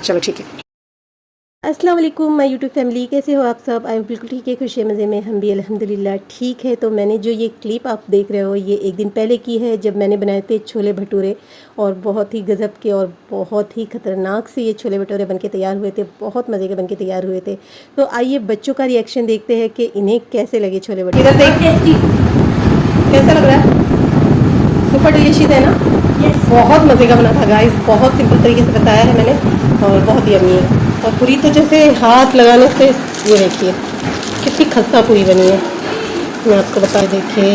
चलो ठीक है। अस्सलाम वालेकुम माय यूट्यूब फैमिली, कैसे हो आप सब? आए बिल्कुल ठीक है, खुशी मज़े में, हम भी अल्हम्दुलिल्लाह ठीक है। तो मैंने जो ये क्लिप आप देख रहे हो ये एक दिन पहले की है, जब मैंने बनाए थे छोले भटूरे, और बहुत ही गज़ब के और बहुत ही ख़तरनाक से ये छोले भटूरे बनके तैयार हुए थे, बहुत मज़े के बनके तैयार हुए थे। तो आइए बच्चों का रिएक्शन देखते हैं कि इन्हें कैसे लगे छोले भटूरे। इधर देख, कैसा लग रहा है? सुपर डिलीशियस है ना? बहुत मज़े का बना था गाइस, बहुत सिंपल तरीके से बताया है मैंने, और बहुत यम्मी है। और पूरी तो जैसे हाथ लगाने से, ये देखिए कितनी खस्ता पूरी बनी है, मैं आपको बता, देखिए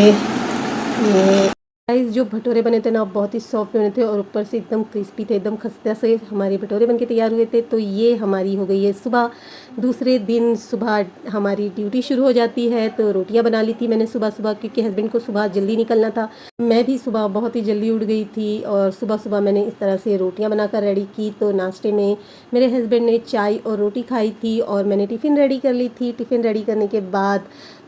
ये गाइस जो भटूरे बने थे ना बहुत ही सॉफ्ट बने थे, और ऊपर से एकदम क्रिस्पी थे, एकदम खस्ता से हमारे भटूरे बनके तैयार हुए थे। तो ये हमारी हो गई है सुबह। दूसरे दिन सुबह हमारी ड्यूटी शुरू हो जाती है, तो रोटियां बना ली थी मैंने सुबह सुबह, क्योंकि हस्बैंड को सुबह जल्दी निकलना था। मैं भी सुबह बहुत ही जल्दी उठ गई थी, और सुबह सुबह मैंने इस तरह से रोटियां बनाकर रेडी की। तो नाश्ते में मेरे हस्बैंड ने चाय और रोटी खाई थी, और मैंने टिफ़िन रेडी कर ली थी। टिफ़िन रेडी करने के बाद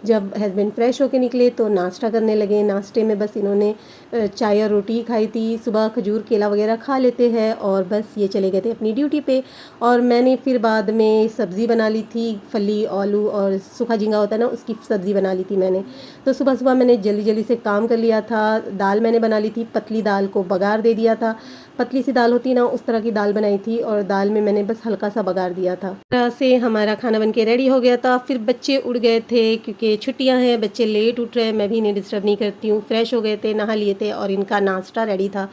जब हस्बैंड फ्रेश होके निकले तो नाश्ता करने लगे। नाश्ते में बस इन्होंने चाय और रोटी खाई थी। सुबह खजूर केला वगैरह खा लेते हैं, और बस ये चले गए थे अपनी ड्यूटी पे। और मैंने फिर बाद में सब्ज़ी बना ली थी, फली आलू और सूखा झींगा होता है ना, उसकी सब्ज़ी बना ली थी मैंने। तो सुबह सुबह मैंने जल्दी जल्दी से काम कर लिया था। दाल मैंने बना ली थी, पतली दाल को बघार दे दिया था, पतली सी दाल होती है ना उस तरह की दाल बनाई थी, और दाल में मैंने बस हल्का सा बघार दिया था। इस तरह से हमारा खाना बनके रेडी हो गया था। फिर बच्चे उठ गए थे, क्योंकि छुट्टियां हैं, बच्चे लेट उठ रहे हैं, मैं भी इन्हें डिस्टर्ब नहीं करती हूँ। फ्रेश हो गए थे, नहा लिए थे, और इनका नाश्ता रेडी था।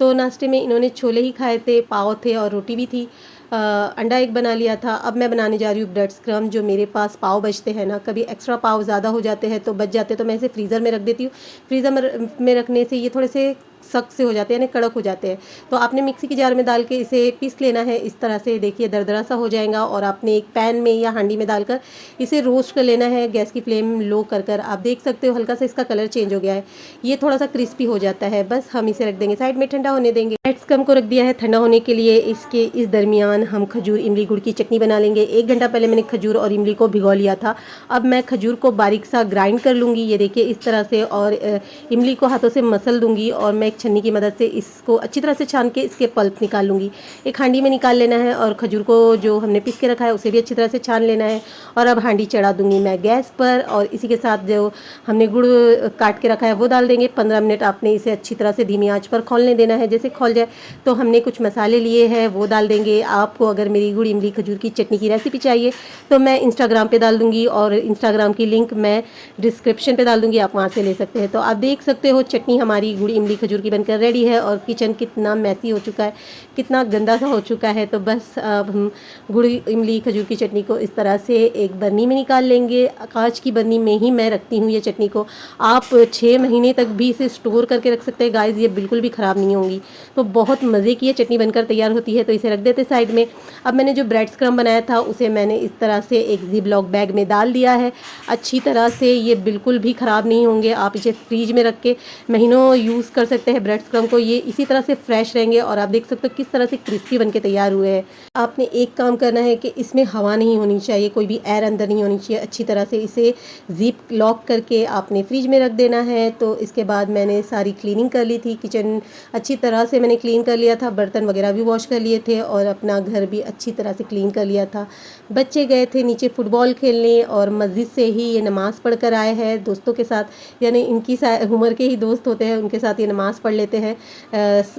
तो नाश्ते में इन्होंने छोले ही खाए थे, पाव थे और रोटी भी थी। अंडा एक बना लिया था। अब मैं बनाने जा रही हूँ ब्रेड स्क्रम। जो मेरे पास पाव बचते हैं ना, कभी एक्स्ट्रा पाव ज़्यादा हो जाते हैं तो बच जाते हैं, तो मैं इसे फ्रीज़र में रख देती हूँ। फ्रीज़र में रखने से ये थोड़े से सख्त से हो जाते हैं, यानी कड़क हो जाते हैं। तो आपने मिक्सी के जार में डाल के इसे पीस लेना है इस तरह से, देखिए दरदरा सा हो जाएगा। और आपने एक पैन में या हांडी में डालकर इसे रोस्ट कर लेना है, गैस की फ्लेम लो कर कर। आप देख सकते हो हल्का सा इसका कलर चेंज हो गया है, ये थोड़ा सा क्रिस्पी हो जाता है। बस हम इसे रख देंगे साइड में, ठंडा होने देंगे। ब्रेड स्क्रम को रख दिया है ठंडा होने के लिए। इसके इस दरमियान हम खजूर इमली गुड़ की चटनी बना लेंगे। 1 घंटा पहले मैंने खजूर और इमली को भिगो लिया था। अब मैं खजूर को बारीक सा ग्राइंड कर लूँगी, ये देखिए इस तरह से, और इमली को हाथों से मसल दूंगी, और मैं एक छन्नी की मदद से इसको अच्छी तरह से छान के इसके पल्प निकाल लूँगी। एक हांडी में निकाल लेना है, और खजूर को जो हमने पीस के रखा है उसे भी अच्छी तरह से छान लेना है। और अब हांडी चढ़ा दूंगी मैं गैस पर, और इसी के साथ जो हमने गुड़ काट के रखा है वो डाल देंगे। 15 मिनट आपने इसे अच्छी तरह से धीमी आंच पर खौलने देना है। जैसे खौल जाए तो हमने कुछ मसाले लिए हैं वो डाल देंगे। आपको अगर मेरी गुड़ इमली खजूर की चटनी की रेसिपी चाहिए तो मैं इंस्टाग्राम पे डाल दूंगी, और इंस्टाग्राम की लिंक मैं डिस्क्रिप्शन पे डाल दूंगी, आप वहाँ से ले सकते हैं। तो आप देख सकते हो चटनी हमारी गुड़ इमली खजूर की बनकर रेडी है, और किचन कितना मैसी हो चुका है, कितना गंदा सा हो चुका है। तो बस अब हम गुड़ इमली खजूर की चटनी को इस तरह से एक बर्नी में निकाल लेंगे। कांच की बर्नी में ही मैं रखती हूँ ये चटनी को। आप 6 महीने तक भी इसे स्टोर करके रख सकते हैं गाइस, ये बिल्कुल भी ख़राब नहीं होंगी। तो बहुत मज़े की ये चटनी बनकर तैयार होती है। तो इसे रख देते साइड में। अब मैंने जो ब्रेड स्क्रम बनाया था उसे मैंने इस तरह से एक ज़िप लॉक बैग में डाल दिया है अच्छी तरह से। ये बिल्कुल भी ख़राब नहीं होंगे, आप इसे फ्रीज में रख के महीनों यूज़ कर सकते हैं ब्रेड स्क्रम को, ये इसी तरह से फ्रेश रहेंगे। और आप देख सकते हो किस तरह से क्रिस्पी बनके तैयार हुए हैं। आपने एक काम करना है कि इसमें हवा नहीं होनी चाहिए, कोई भी एयर अंदर नहीं होनी चाहिए। अच्छी तरह से इसे ज़िप लॉक करके आपने फ्रिज में रख देना है। तो इसके बाद मैंने सारी क्लीनिंग कर ली थी, किचन अच्छी तरह से मैंने क्लीन कर लिया था, बर्तन वगैरह भी वॉश कर लिए थे, और अपना घर भी अच्छी तरह से क्लीन कर लिया था। बच्चे गए थे नीचे फुटबॉल खेलने, और मस्जिद से ही ये नमाज़ पढ़ कर आए हैं दोस्तों के साथ, यानी इनकी उम्र के ही दोस्त होते हैं, उनके साथ ये नमाज़ पढ़ लेते हैं।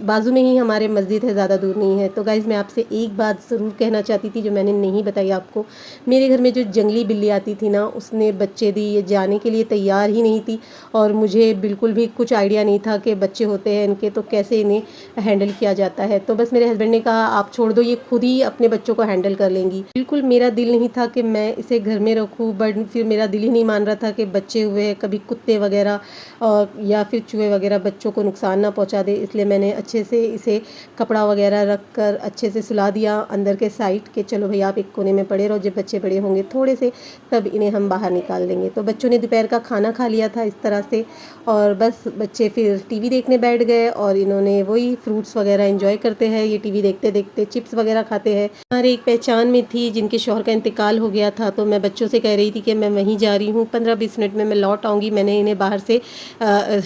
बाजू में ही हमारे मस्जिद है, ज़्यादा दूर नहीं है। तो गाइज़ मैं आपसे एक बात ज़रूर कहना चाहती थी जो मैंने नहीं बताई आपको। मेरे घर में जो जंगली बिल्ली आती थी ना, उसने बच्चे दी, ये जाने के लिए तैयार ही नहीं थी, और मुझे बिल्कुल भी कुछ आइडिया नहीं था कि बच्चे होते हैं इनके, तो कैसे इन्हें हैंडल किया जाता है। तो बस मेरे हस्बैंड ने कहा आप छोड़ दो, ये खुद ही अपने बच्चों को हैंडल कर लेंगी। बिल्कुल मेरा दिल नहीं था कि मैं इसे घर में रखूँ, बट फिर मेरा दिल ही नहीं मान रहा था कि बच्चे हुए, कभी कुत्ते वगैरह और या फिर चूहे वगैरह बच्चों को नुकसान ना पहुँचा दे। इसलिए मैंने अच्छे से इसे कपड़ा वगैरह रख कर अच्छे से सुला दिया अंदर के साइड के, चलो भाई आप एक कोने में पड़े रहो, जब बच्चे बड़े होंगे थोड़े से तब इन्हें हम बाहर निकाल देंगे। तो बच्चों ने दोपहर का खाना खा लिया था इस तरह से, और बस बच्चे फिर टीवी देखने बैठ गए, और इन्होंने वही फ्रूट्स वगैरह एंजॉय करते हैं, ये टीवी देखते देखते चिप्स वगैरह खाते हैं। हमारे एक पहचान में थी जिनके शौहर का इंतकाल हो गया था, तो मैं बच्चों से कह रही थी कि मैं वहीं जा रही हूँ, 15-20 मिनट में मैं लौट आऊँगी। मैंने इन्हें बाहर से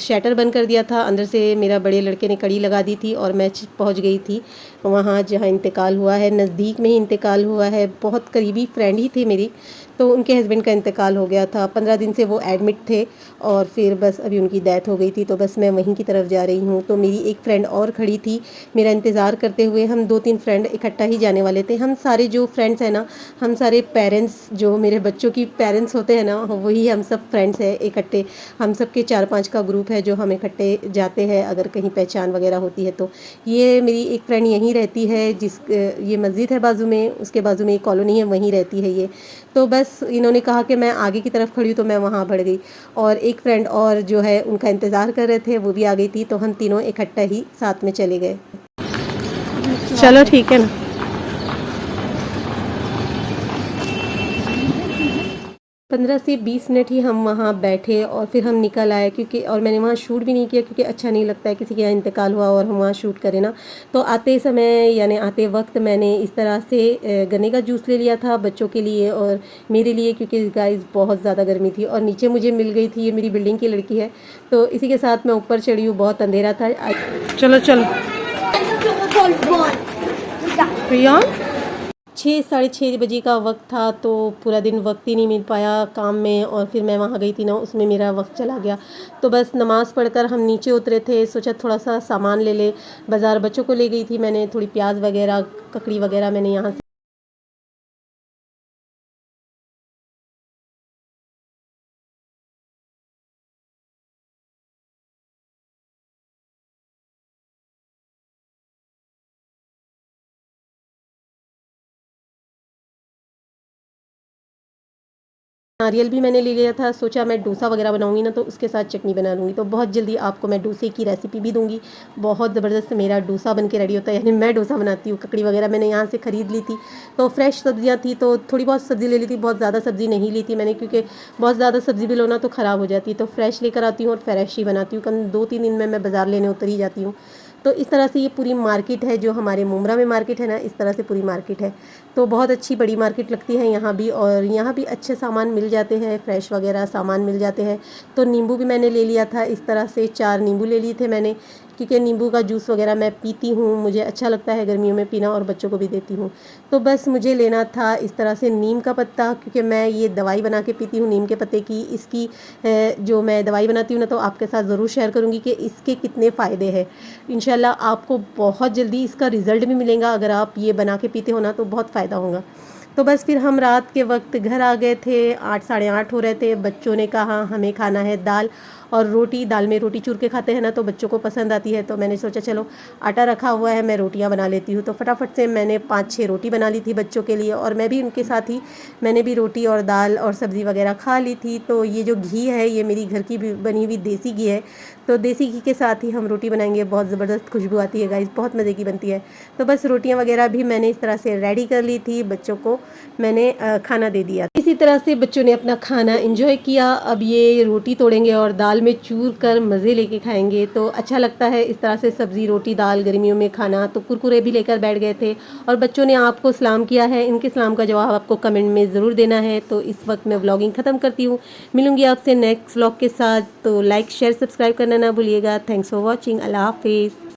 शटर बंद कर दिया था, अंदर से मेरा बड़े लड़के ने कड़ी लगा दी थी और मैं पहुंच गई थी वहाँ जहाँ इंतकाल हुआ है। नज़दीक में ही इंतकाल हुआ है, बहुत करीबी फ्रेंड ही थे मेरी, तो उनके हस्बैंड का इंतकाल हो गया था। 15 दिन से वो एडमिट थे और फिर बस अभी उनकी डेथ हो गई थी, तो बस मैं वहीं की तरफ जा रही हूँ। तो मेरी एक फ्रेंड और खड़ी थी मेरा इंतज़ार करते हुए। हम 2-3 फ्रेंड इकट्ठा ही जाने वाले थे। हम सारे जो फ्रेंड्स हैं ना, हम सारे पेरेंट्स, जो मेरे बच्चों की पेरेंट्स होते हैं ना, वही हम सब फ्रेंड्स हैं इकट्ठे। हम सब के 4-5 का ग्रुप है जो हम इकट्ठे जाते हैं अगर कहीं पहचान वगैरह होती है तो। ये मेरी एक फ्रेंड यहीं रहती है, ये मस्जिद है बाजू में, उसके बाजू में एक कॉलोनी है, वहीं रहती है ये। तो बस इन्होंने कहा कि मैं आगे की तरफ खड़ी हूँ, तो मैं वहाँ बढ़ गई। और एक फ्रेंड और जो है उनका इंतज़ार कर रहे थे, वो भी आ गई थी, तो हम तीनों इकट्ठा ही साथ में चले गए। चलो ठीक है ना। 15 से 20 मिनट ही हम वहाँ बैठे और फिर हम निकल आए, क्योंकि और मैंने वहाँ शूट भी नहीं किया, क्योंकि अच्छा नहीं लगता है किसी के यहाँ इंतकाल हुआ और हम वहाँ शूट करें ना। तो आते समय यानी आते वक्त मैंने इस तरह से गन्ने का जूस ले लिया था बच्चों के लिए और मेरे लिए, क्योंकि गाइस बहुत ज़्यादा गर्मी थी। और नीचे मुझे मिल गई थी, ये मेरी बिल्डिंग की लड़की है, तो इसी के साथ मैं ऊपर चढ़ी हूँ। बहुत अंधेरा था। चलो चलो प्रिया, 6-6:30 बजे का वक्त था, तो पूरा दिन वक्त ही नहीं मिल पाया काम में, और फिर मैं वहाँ गई थी ना, उसमें मेरा वक्त चला गया। तो बस नमाज़ पढ़कर हम नीचे उतरे थे, सोचा थोड़ा सा सामान ले ले। बाज़ार बच्चों को ले गई थी मैंने, थोड़ी प्याज वगैरह, ककड़ी वगैरह मैंने यहाँ से नारियल भी मैंने ले लिया था। सोचा मैं डोसा वगैरह बनाऊंगी ना, तो उसके साथ चटनी बना लूँगी। तो बहुत जल्दी आपको मैं डोसे की रेसिपी भी दूंगी। बहुत ज़बरदस्त मेरा डोसा बन के रेडी होता है, यानी मैं डोसा बनाती हूँ। ककड़ी वगैरह मैंने यहाँ से ख़रीद ली थी, तो फ्रेश सब्जियाँ थी, तो थोड़ी बहुत सब्ज़ी ले ली थी, बहुत ज़्यादा सब्ज़ी नहीं ली थी मैंने, क्योंकि बहुत ज़्यादा सब्ज़ी भी लो ना तो ख़राब हो जाती है। तो फ्रेश लेकर आती हूँ और फ्रेश ही बनाती हूँ। कम 2-3 दिन में मैं बाज़ार लेने उतर ही जाती हूँ। तो इस तरह से ये पूरी मार्केट है, जो हमारे मुमरा में मार्केट है ना, इस तरह से पूरी मार्केट है। तो बहुत अच्छी बड़ी मार्केट लगती है यहाँ भी, और यहाँ भी अच्छे सामान मिल जाते हैं, फ्रेश वगैरह सामान मिल जाते हैं। तो नींबू भी मैंने ले लिया था, इस तरह से 4 नींबू ले लिए थे मैंने, क्योंकि नींबू का जूस वगैरह मैं पीती हूँ, मुझे अच्छा लगता है गर्मियों में पीना, और बच्चों को भी देती हूँ। तो बस मुझे लेना था इस तरह से नीम का पत्ता, क्योंकि मैं ये दवाई बना के पीती हूँ नीम के पत्ते की। इसकी जो मैं दवाई बनाती हूँ ना, तो आपके साथ ज़रूर शेयर करूँगी कि इसके कितने फ़ायदे हैं। इंशाल्लाह आपको बहुत जल्दी इसका रिज़ल्ट भी मिलेगा, अगर आप ये बना के पीते हो ना, तो बहुत फ़ायदा होगा। तो बस फिर हम रात के वक्त घर आ गए थे, 8 साढ़े 8 हो रहे थे। बच्चों ने कहा हमें खाना है दाल और रोटी। दाल में रोटी चूर के खाते हैं ना, तो बच्चों को पसंद आती है। तो मैंने सोचा चलो आटा रखा हुआ है, मैं रोटियां बना लेती हूँ। तो फटाफट से मैंने 5-6 रोटी बना ली थी बच्चों के लिए, और मैं भी उनके साथ ही मैंने भी रोटी और दाल और सब्ज़ी वगैरह खा ली थी। तो ये जो घी है, ये मेरी घर की बनी हुई देसी घी है, तो देसी घी के साथ ही हम रोटी बनाएंगे। बहुत ज़बरदस्त खुशबू आती है गाइस, बहुत मज़े की बनती है। तो बस रोटियां वगैरह भी मैंने इस तरह से रेडी कर ली थी, बच्चों को मैंने खाना दे दिया। इसी तरह से बच्चों ने अपना खाना एंजॉय किया। अब ये रोटी तोड़ेंगे और दाल में चूर कर मज़े लेके खाएंगे, तो अच्छा लगता है इस तरह से सब्ज़ी रोटी दाल गर्मियों में खाना। तो कुरकुरे भी लेकर बैठ गए थे, और बच्चों ने आपको सलाम किया है, इनके सलाम का जवाब आपको कमेंट में ज़रूर देना है। तो इस वक्त मैं व्लॉगिंग ख़त्म करती हूँ, मिलूँगी आपसे नेक्स्ट व्लॉग के साथ। तो लाइक शेयर सब्सक्राइब करना ना भूलिएगा। Thanks for watching. अल्लाह हाफिज़।